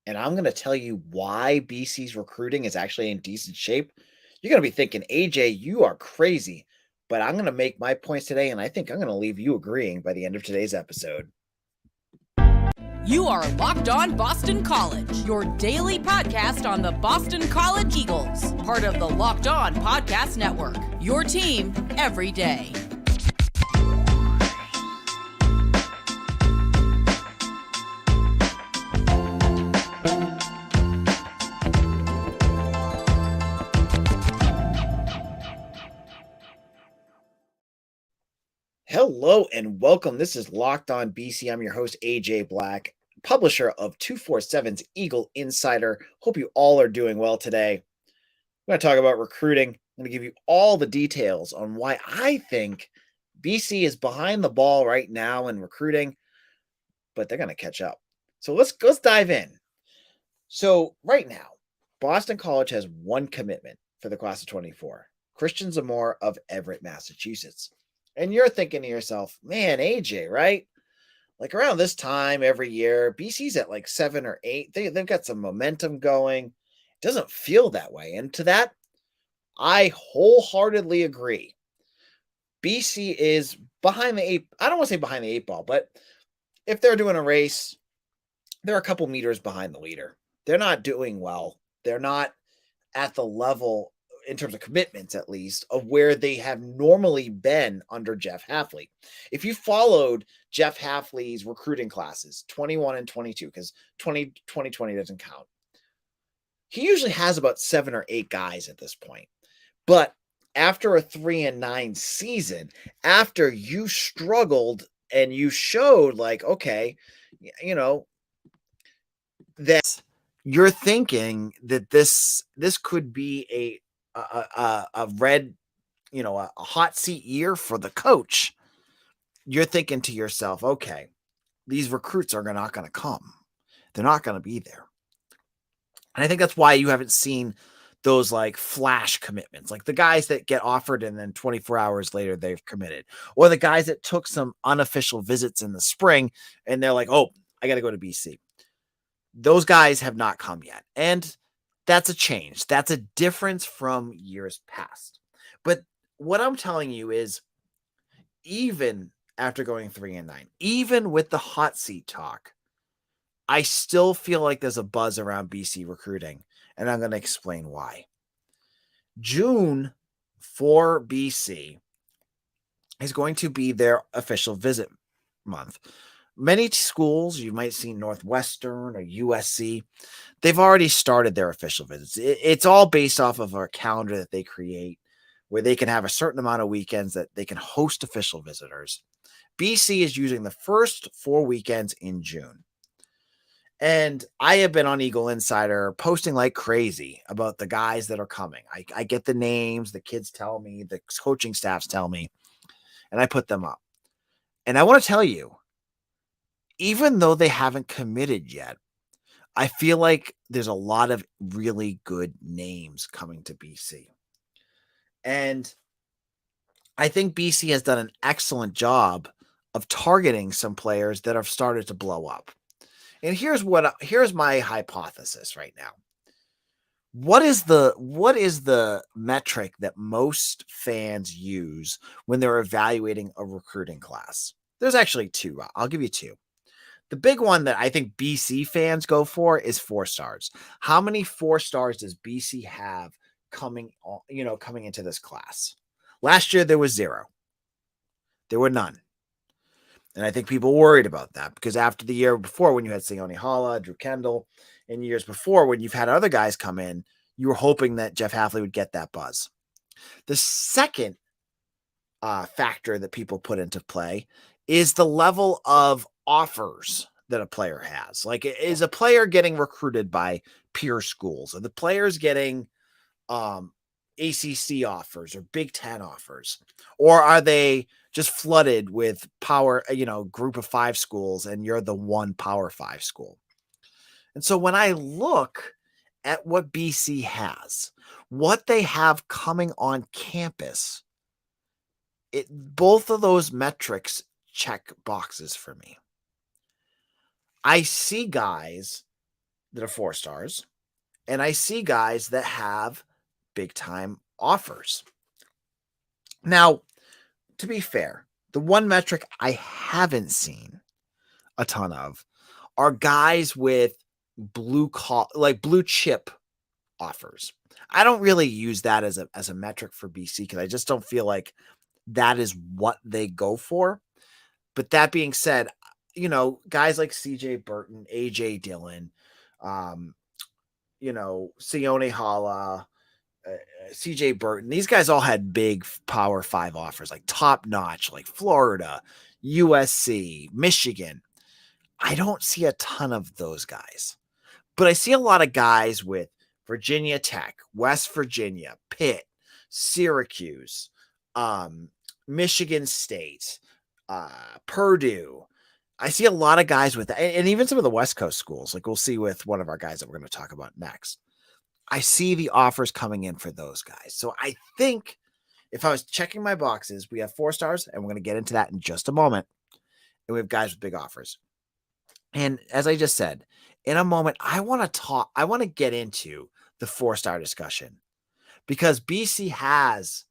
and I'm going to tell you why BC's recruiting is actually in decent shape. You're going to be thinking, AJ, you are crazy. But I'm going to make my points today, and I think I'm going to leave you agreeing by the end of today's episode. You are Locked On Boston College, your daily podcast on the Boston College Eagles, part of the Locked On Podcast Network, your team every day. Hello and welcome. This is Locked On BC. I'm your host, AJ Black, publisher of 247's Eagle Insider. Hope you all are doing well today. I'm going to talk about recruiting. I'm going to give you all the details on why I think BC is behind the ball right now in recruiting, but they're going to catch up. So let's dive in. So right now, Boston College has one commitment for the class of 24, Christian Zamora of Everett, Massachusetts. And you're thinking to yourself, man, AJ, right? Like around this time every year, BC's at like 7 or 8. They've got some momentum going. It doesn't feel that way. And to that, I wholeheartedly agree. BC is behind the eight. I don't want to say behind the eight ball, but if they're doing a race, they're a couple meters behind the leader. They're not doing well. They're not at the level, in terms of commitments at least, of where they have normally been under Jeff Hafley. If you followed Jeff Hafley's recruiting classes, 21 and 22, because 2020 doesn't count, he usually has about 7 or 8 guys at this point. But after a 3-9 season, after you struggled and you showed like, okay, that you're thinking that this could be a red, a hot seat year for the coach, you're thinking to yourself, okay, these recruits are not going to come. They're not going to be there. And I think that's why you haven't seen those like flash commitments, like the guys that get offered and then 24 hours later they've committed, or the guys that took some unofficial visits in the spring and they're like, oh, I got to go to BC. Those guys have not come yet. And that's a change. That's a difference from years past. But what I'm telling you is, even after going 3-9, even with the hot seat talk, I still feel like there's a buzz around BC recruiting, and I'm going to explain why. June for BC is going to be their official visit month. Many schools, you might see Northwestern or USC, they've already started their official visits. It's all based off of a calendar that they create where they can have a certain amount of weekends that they can host official visitors. BC is using the first 4 weekends in June. And I have been on Eagle Insider posting like crazy about the guys that are coming. I get the names, the kids tell me, the coaching staffs tell me, and I put them up. And I want to tell you, even though they haven't committed yet, I feel like there's a lot of really good names coming to BC. And I think BC has done an excellent job of targeting some players that have started to blow up. And here's my hypothesis right now. What is the metric that most fans use when they're evaluating a recruiting class? There's actually 2. I'll give you 2. The big one that I think BC fans go for is 4 stars. How many 4 stars does BC have coming into this class? Last year, there was 0. There were none. And I think people worried about that because after the year before, when you had Sione Hala, Drew Kendall, and years before, when you've had other guys come in, you were hoping that Jeff Hafley would get that buzz. The second factor that people put into play is the level of offers that a player has. Like, is a player getting recruited by peer schools? Are the players getting ACC offers or Big Ten offers? Or are they just flooded with power, group of 5 schools and you're the one Power 5 school? And so when I look at what BC has, what they have coming on campus, both of those metrics check boxes for me. I see guys that are 4 stars, and I see guys that have big time offers. Now, to be fair, the one metric I haven't seen a ton of are guys with blue chip offers. I don't really use that as a metric for BC because I just don't feel like that is what they go for. But that being said, guys like CJ Burton, AJ Dillon, Sione Hala, CJ Burton, these guys all had big Power 5 offers, like top notch, like Florida, USC, Michigan. I don't see a ton of those guys, but I see a lot of guys with Virginia Tech, West Virginia, Pitt, Syracuse, Michigan State, Purdue. I see a lot of guys with, and even some of the West Coast schools, like we'll see with one of our guys that we're going to talk about next. I see the offers coming in for those guys. So I think if I was checking my boxes, we have 4 stars, and we're going to get into that in just a moment. And we have guys with big offers. And as I just said, in a moment, I want to get into the 4-star discussion because BC has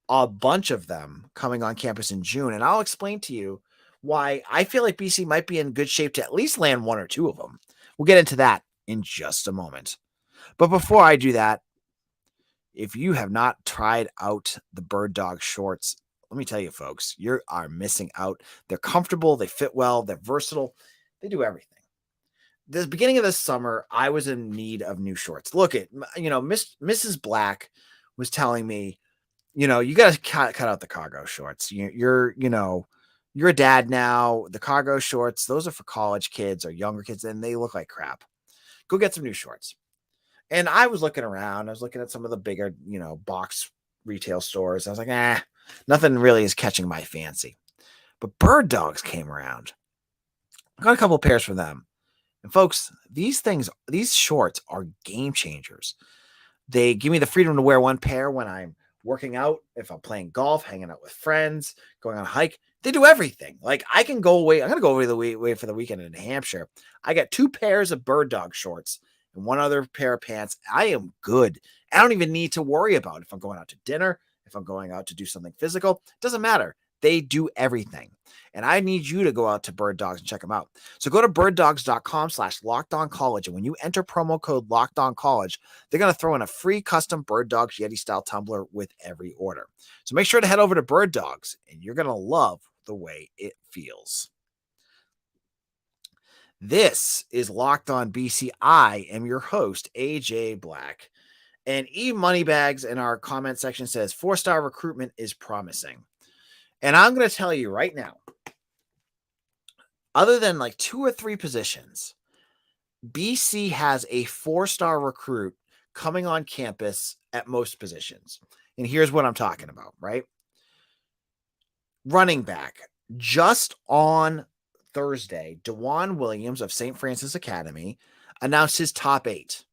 a bunch of them coming on campus in June. And I'll explain to you why I feel like BC might be in good shape to at least land 1 or 2 of them. We'll get into that in just a moment. But before I do that, if you have not tried out the Bird Dog shorts, let me tell you, folks, you are missing out. They're comfortable, they fit well, they're versatile, they do everything. The beginning of this summer, I was in need of new shorts. Look at, Mrs. Black was telling me, you got to cut out the cargo shorts. You're a dad now. The cargo shorts, those are for college kids or younger kids, and they look like crap. Go get some new shorts. And I was looking around. I was looking at some of the bigger, box retail stores. I was like, nothing really is catching my fancy. But Bird Dogs came around. I got a couple of pairs for them. And folks, these shorts are game changers. They give me the freedom to wear one pair when I'm working out, if I'm playing golf, hanging out with friends, going on a hike. They do everything. Like I can go away. I'm going to go away for the weekend in New Hampshire. I got 2 pairs of Bird Dog shorts and 1 other pair of pants. I am good. I don't even need to worry about if I'm going out to dinner, if I'm going out to do something physical. It doesn't matter. They do everything. And I need you to go out to Bird Dogs and check them out. So go to birddogs.com/lockedoncollege. And when you enter promo code LockedOnCollege, they're going to throw in a free custom Bird Dogs Yeti style tumbler with every order. So make sure to head over to Bird Dogs and you're going to love the way it feels. This is Locked On BC. I am your host, AJ Black. And E Moneybags in our comment section says 4-star recruitment is promising. And I'm going to tell you right now, other than like 2 or 3 positions, BC has a 4-star recruit coming on campus at most positions. And here's what I'm talking about, right? Running back. Just on Thursday, DeJuan Williams of St. Francis Academy announced his top 8.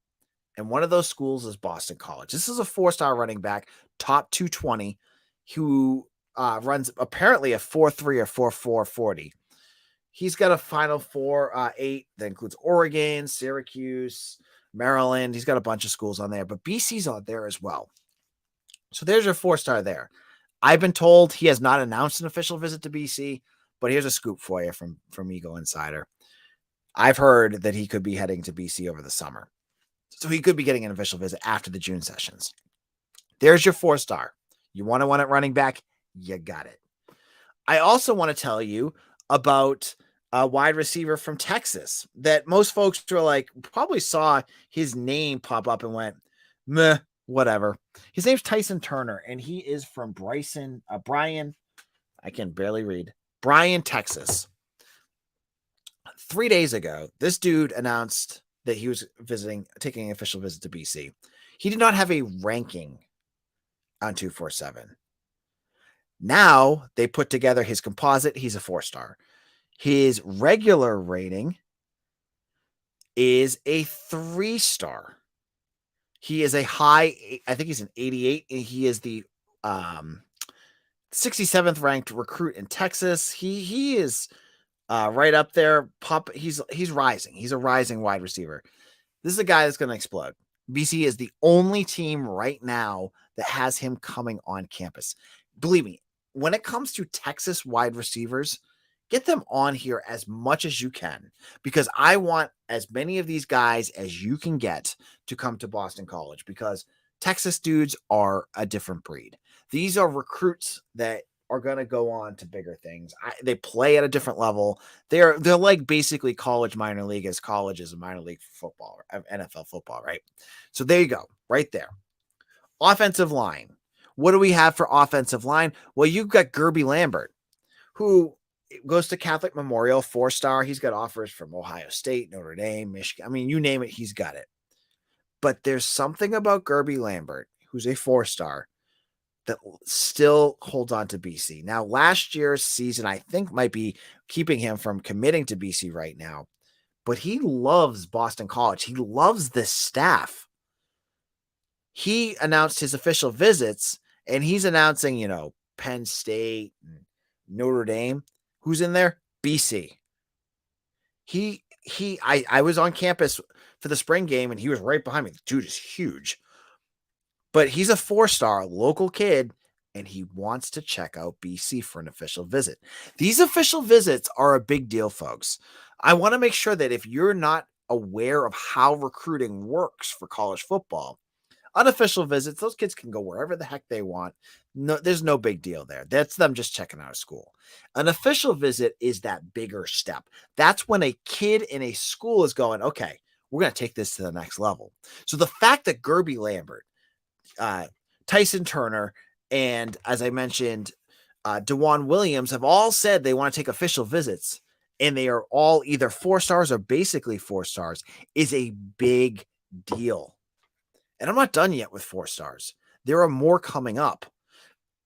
And one of those schools is Boston College. This is a 4-star running back, top 220, who runs apparently a 4.3 or 4.4 40. He's got a Final Four 8 that includes Oregon, Syracuse, Maryland. He's got a bunch of schools on there, but BC's on there as well. So there's your 4-star there. I've been told he has not announced an official visit to BC, but here's a scoop for you from Eagle Insider. I've heard that he could be heading to BC over the summer. So he could be getting an official visit after the June sessions. There's your 4-star. You want to one at running back? You got it. I also want to tell you about a wide receiver from Texas that most folks were like, probably saw his name pop up and went, meh, whatever. His name's Tyson Turner, and he is from Bryan, I can barely read, Bryan, Texas. 3 days ago, this dude announced that he was taking an official visit to BC. He did not have a ranking on 247. Now they put together his composite. He's a 4-star. His regular rating is a 3-star. He is a high, I think he's an 88, and he is the 67th ranked recruit in Texas. He is Right up there, he's rising. He's a rising wide receiver. This is a guy that's going to explode. BC is the only team right now that has him coming on campus. Believe me, when it comes to Texas wide receivers, get them on here as much as you can, because I want as many of these guys as you can get to come to Boston College, because Texas dudes are a different breed. These are recruits that are going to go on to bigger things. They play at a different level. They're like basically college minor league as college is a minor league football, NFL football, right? So there you go, right there. Offensive line. What do we have for offensive line? Well, you've got Gerby Lambert, who goes to Catholic Memorial, 4-star. He's got offers from Ohio State, Notre Dame, Michigan. I mean, you name it, he's got it. But there's something about Gerby Lambert, who's a 4-star, that still holds on to BC. Now, last year's season, I think, might be keeping him from committing to BC right now, but he loves Boston College. He loves this staff. He announced his official visits, and he's announcing, Penn State and Notre Dame. Who's in there? BC. I was on campus for the spring game, and he was right behind me. The dude is huge. But he's a 4-star local kid, and he wants to check out BC for an official visit. These official visits are a big deal, folks. I want to make sure that if you're not aware of how recruiting works for college football, unofficial visits, those kids can go wherever the heck they want. No, there's no big deal there. That's them just checking out a school. An official visit is that bigger step. That's when a kid in a school is going, okay, we're going to take this to the next level. So the fact that Gerby Lambert, Tyson Turner, and as I mentioned, DeJuan Williams have all said they want to take official visits, and they are all either 4-stars or basically 4-stars, is a big deal. And I'm not done yet with 4-stars. There are more coming up.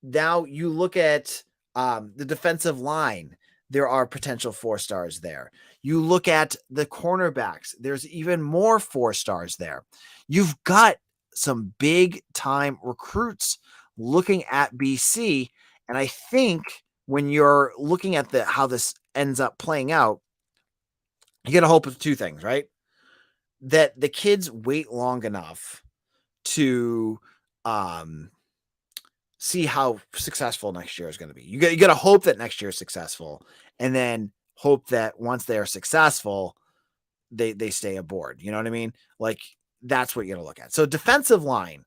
Now you look at the defensive line. There are potential 4-stars there. You look at the cornerbacks. There's even more 4-stars there. You've got some big time recruits looking at BC. And I think when you're looking at how this ends up playing out, you got to hope with two things, right? That the kids wait long enough to see how successful next year is going to be. You got to hope that next year is successful, and then hope that once they are successful, they stay aboard. You know what I mean? Like, that's what you're going to look at. So defensive line,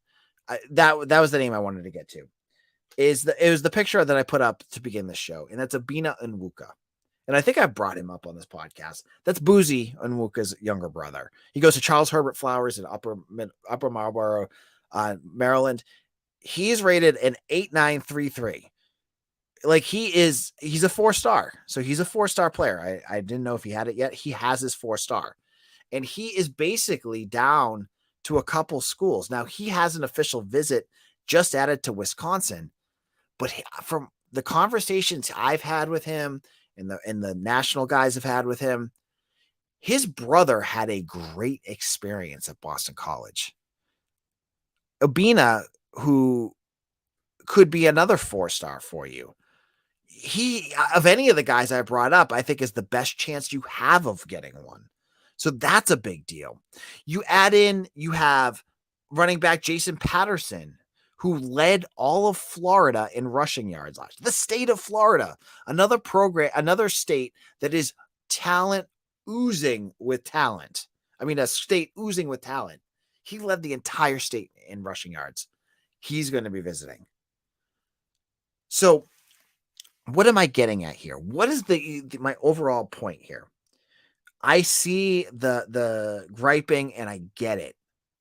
that was the name I wanted to get to. It was the picture that I put up to begin the show, and that's Abina Onwuka. And I think I brought him up on this podcast. That's Boozy Onwuka's younger brother. He goes to Charles Herbert Flowers in Upper Marlboro, Maryland. He's rated an 8.933. Like, he's a 4-star. So he's a 4-star player. I didn't know if he had it yet. He has his 4-star. And he is basically down to a couple schools. Now, he has an official visit just added to Wisconsin. But from the conversations I've had with him and the national guys have had with him, his brother had a great experience at Boston College. Abina, who could be another 4-star for you. He, of any of the guys I brought up, I think is the best chance you have of getting one. So that's a big deal. You have running back Jason Patterson, who led all of Florida in rushing yards last year. The state of Florida, another state that is oozing with talent. I mean, a state oozing with talent. He led the entire state in rushing yards. He's going to be visiting. So what am I getting at here? What is my overall point here? I see the griping, and I get it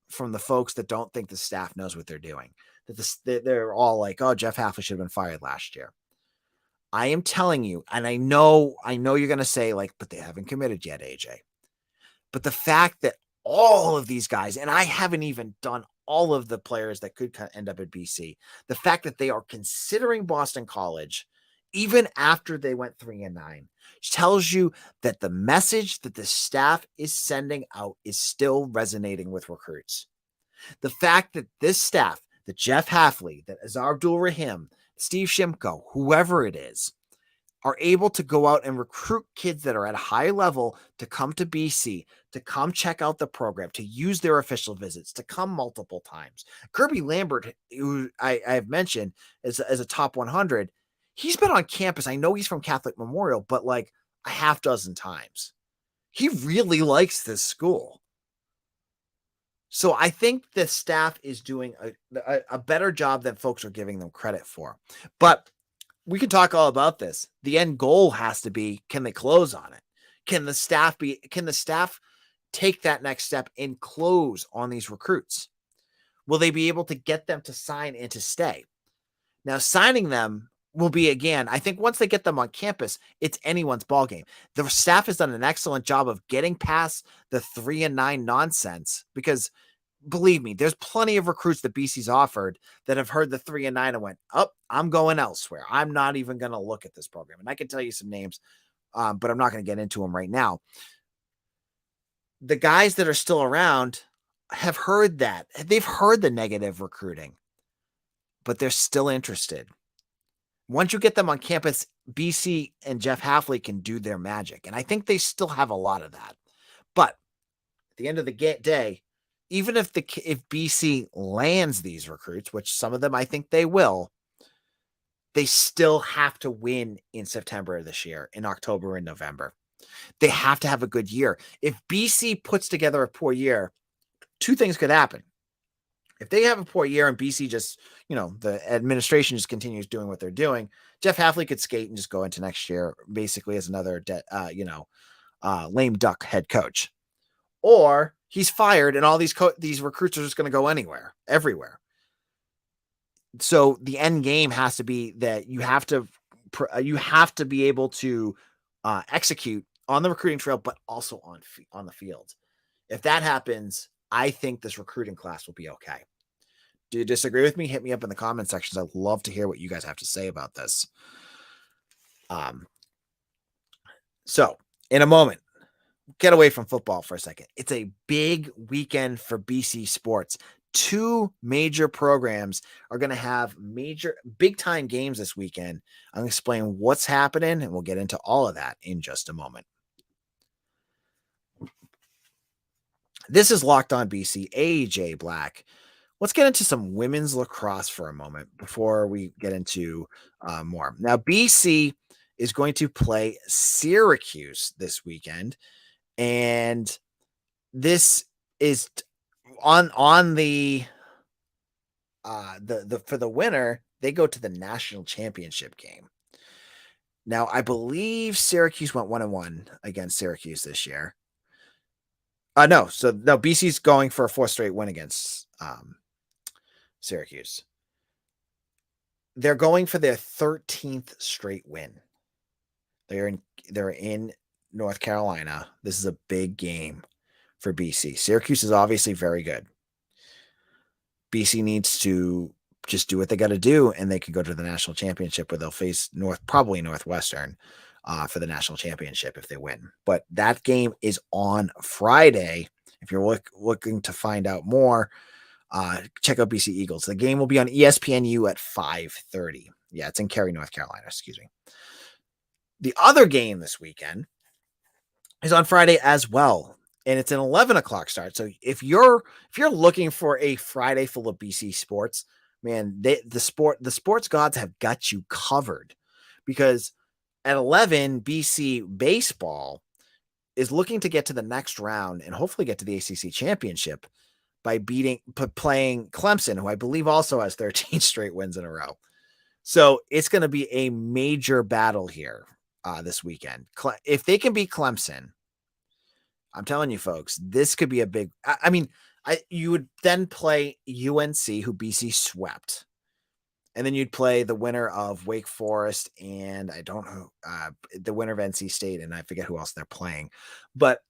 from the folks that don't think the staff knows what they're doing. That they're all like, oh, Jeff Hafley should have been fired last year. I am telling you, and I know you're going to say, like, but they haven't committed yet, AJ. But the fact that all of these guys, and I haven't even done all of the players that could end up at BC, the fact that they are considering Boston College, even after they went 3-9, tells you that the message that the staff is sending out is still resonating with recruits. The fact that this staff, that Jeff Hafley, that Azar Abdul-Rahim, Steve Shimko, whoever it is, are able to go out and recruit kids that are at a high level to come to BC, to come check out the program, to use their official visits, to come multiple times. Kirby Lambert, who I've mentioned as a top 100, he's been on campus. I know he's from Catholic Memorial, but like a half dozen times. He really likes this school. So I think the staff is doing a better job than folks are giving them credit for. But we can talk all about this. The end goal has to be, can they close on it? Can the staff take that next step and close on these recruits? Will they be able to get them to sign and to stay? Now, signing them will be, again, I think once they get them on campus, it's anyone's ballgame. The staff has done an excellent job of getting past the 3-9 nonsense, because believe me, there's plenty of recruits that BC's offered that have heard the 3-9 and went, oh, I'm going elsewhere. I'm not even going to look at this program. And I can tell you some names, but I'm not going to get into them right now. The guys that are still around have heard that. They've heard the negative recruiting, but they're still interested. Once you get them on campus, BC and Jeff Hafley can do their magic. And I think they still have a lot of that. But at the end of the day, even if BC lands these recruits, which some of them I think they will, they still have to win in September of this year, in October and November. They have to have a good year. If BC puts together a poor year, two things could happen. If they have a poor year and BC just, the administration just continues doing what they're doing, Jeff Hafley could skate and just go into next year basically as another, lame duck head coach. Or he's fired and all these recruits are just going to go everywhere. So the end game has to be that you have to be able to execute on the recruiting trail, but also on the field. If that happens, I think this recruiting class will be okay. Do you disagree with me? Hit me up in the comment sections. I'd love to hear what you guys have to say about this. So in a moment, get away from football for a second. It's a big weekend for BC sports. Two major programs are going to have big time games this weekend. I'm going to explain what's happening, and we'll get into all of that in just a moment. This is Locked On BC, AJ Black. Let's get into some women's lacrosse for a moment before we get into more. Now, BC is going to play Syracuse this weekend, and this is on the for the winner, they go to the national championship game. Now, I believe Syracuse went 1-1 against Syracuse this year. No, BC's going for a 4th straight win against Syracuse. They're going for their 13th straight win. They're in North Carolina. This is a big game for BC. Syracuse is obviously very good. BC needs to just do what they got to do, and they can go to the national championship where they'll face probably Northwestern for the national championship if they win. But that game is on Friday. If you're looking to find out more, check out BC Eagles. The game will be on ESPNU at 5:30. Yeah, it's in Cary, North Carolina. Excuse me. The other game this weekend is on Friday as well, and it's an 11 o'clock start. So if you're looking for a Friday full of BC sports, man, the sports gods have got you covered, because at 11, BC baseball is looking to get to the next round and hopefully get to the ACC championship by playing Clemson, who I believe also has 13 straight wins in a row. So it's going to be a major battle here this weekend. If they can beat Clemson, I'm telling you, folks, this could be a big. You would then play UNC, who BC swept, and then you'd play the winner of Wake Forest and I don't know the winner of NC State, and I forget who else they're playing. But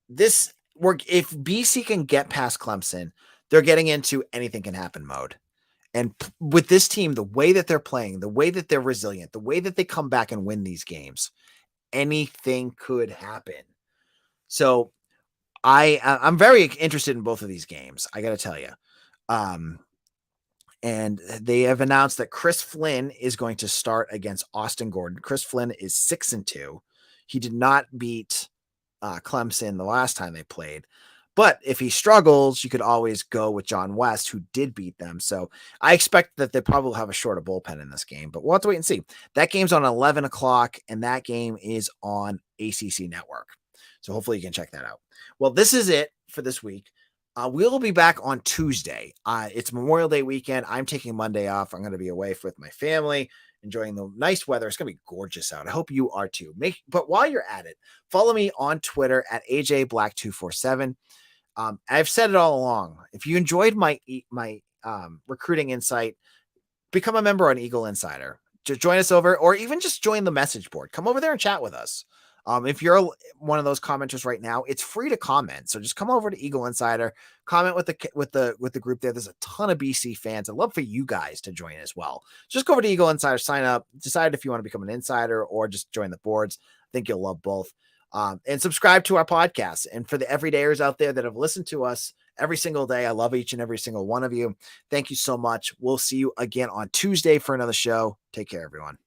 if BC can get past Clemson, they're getting into anything can happen mode. And with this team, the way that they're playing, the way that they're resilient, the way that they come back and win these games, anything could happen. So I'm very interested in both of these games, I got to tell you. and they have announced that Chris Flynn is going to start against Austin Gordon. Chris Flynn is 6-2. He did not beat Clemson the last time they played. But if he struggles, you could always go with John West, who did beat them. So I expect that they probably will have a shorter bullpen in this game, but we'll have to wait and see. That game's on 11 o'clock, and that game is on ACC Network. So hopefully you can check that out. Well, this is it for this week. We'll be back on Tuesday. It's Memorial Day weekend. I'm taking Monday off. I'm going to be away with my family, enjoying the nice weather. It's going to be gorgeous out. I hope you are too. But while you're at it, follow me on Twitter at AJBlack247. I've said it all along. If you enjoyed my recruiting insight, become a member on Eagle Insider. Just join us over, or even just join the message board. Come over there and chat with us. If you're one of those commenters right now, it's free to comment. So just come over to Eagle Insider, comment with the group there. There's a ton of BC fans. I'd love for you guys to join as well. Just go over to Eagle Insider, sign up, decide if you want to become an insider or just join the boards. I think you'll love both. And subscribe to our podcast. And for the everydayers out there that have listened to us every single day, I love each and every single one of you. Thank you so much. We'll see you again on Tuesday for another show. Take care, everyone.